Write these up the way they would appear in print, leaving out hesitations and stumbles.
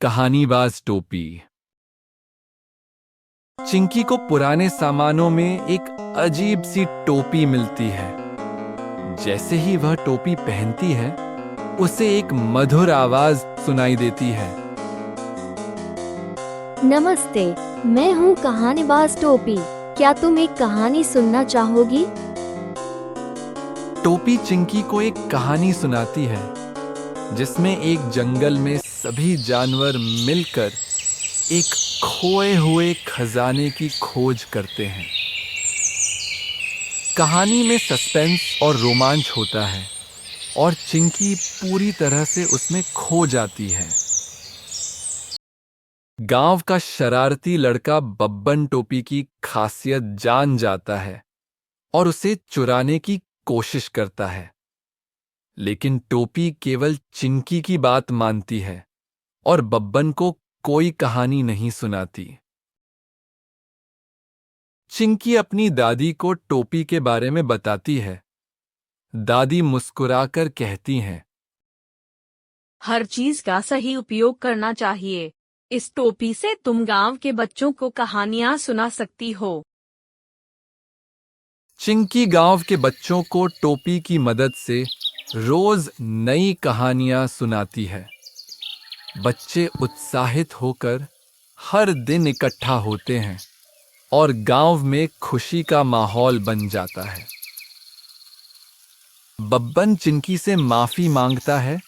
कहानीबाज टोपी। चिंकी को पुराने सामानों में एक अजीब सी टोपी मिलती है। जैसे ही वह टोपी पहनती है, उसे एक मधुर आवाज सुनाई देती है। नमस्ते, मैं हूँ कहानीबाज टोपी। क्या तुम एक कहानी सुनना चाहोगी? टोपी चिंकी को एक कहानी सुनाती है, जिसमें एक जंगल में सभी जानवर मिलकर एक खोए हुए खजाने की खोज करते हैं। कहानी में सस्पेंस और रोमांच होता है और चिंकी पूरी तरह से उसमें खो जाती है। गांव का शरारती लड़का बब्बन टोपी की खासियत जान जाता है और उसे चुराने की कोशिश करता है। लेकिन टोपी केवल चिंकी की बात मानती है और बब्बन को कोई कहानी नहीं सुनाती। चिंकी अपनी दादी को टोपी के बारे में बताती है। दादी मुस्कुराकर कहती हैं, हर चीज का सही उपयोग करना चाहिए। इस टोपी से तुम गांव के बच्चों को कहानियां सुना सकती हो। चिंकी गांव के बच्चों को टोपी की मदद से रोज नई कहानियां सुनाती है। बच्चे उत्साहित होकर हर दिन इकट्ठा होते हैं और गांव में खुशी का माहौल बन जाता है। बब्बन चिंकी से माफी मांगता है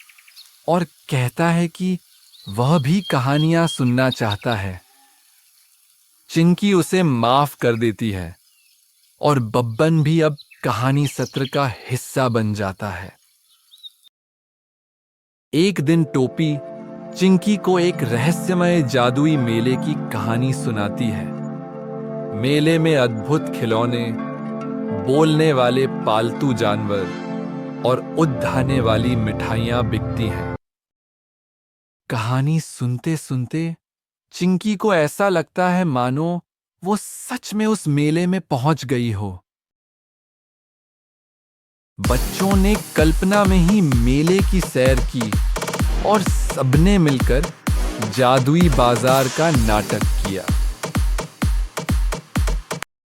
और कहता है कि वह भी कहानियां सुनना चाहता है। चिंकी उसे माफ कर देती है और बब्बन भी अब कहानी सत्र का हिस्सा बन जाता है। एक दिन टोपी चिंकी को एक रहस्यमय जादुई मेले की कहानी सुनाती है। मेले में अद्भुत खिलौने, बोलने वाले पालतू जानवर और उद्धाने वाली मिठाइयां बिकती हैं। कहानी सुनते सुनते चिंकी को ऐसा लगता है मानो वो सच में उस मेले में पहुंच गई हो। बच्चों ने कल्पना में ही मेले की सैर की और सबने मिलकर जादुई बाजार का नाटक किया।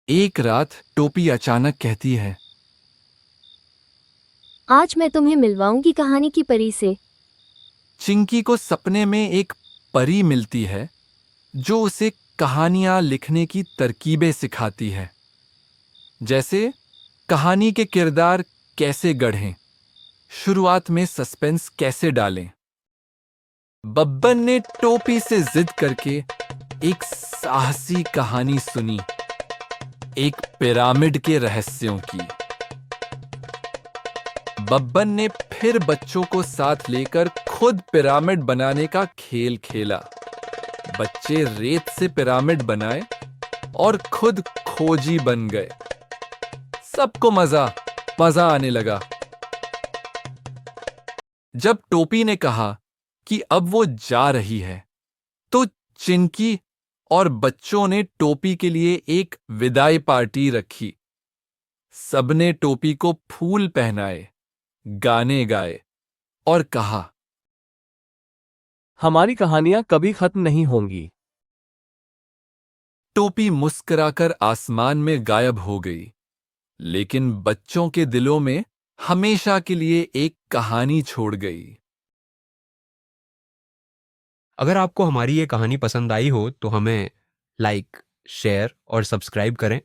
एक रात टोपी अचानक कहती है, आज मैं तुम्हें मिलवाऊंगी कहानी की परी से। चिंकी को सपने में एक परी मिलती है जो उसे कहानियां लिखने की तरकीबें सिखाती है। जैसे कहानी के किरदार कैसे गढ़ें, शुरुआत में सस्पेंस कैसे डालें। बब्बन ने टोपी से जिद करके एक साहसी कहानी सुनी, एक पिरामिड के रहस्यों की। बब्बन ने फिर बच्चों को साथ लेकर खुद पिरामिड बनाने का खेल खेला। बच्चे रेत से पिरामिड बनाए और खुद खोजी बन गए। सबको मजा आने लगा। जब टोपी ने कहा कि अब वो जा रही है, तो चिंकी और बच्चों ने टोपी के लिए एक विदाई पार्टी रखी। सबने टोपी को फूल पहनाए, गाने गाए और कहा, हमारी कहानियां कभी खत्म नहीं होंगी। टोपी मुस्कुराकर आसमान में गायब हो गई, लेकिन बच्चों के दिलों में हमेशा के लिए एक कहानी छोड़ गई। अगर आपको हमारी ये कहानी पसंद आई हो तो हमें लाइक, शेयर और सब्सक्राइब करें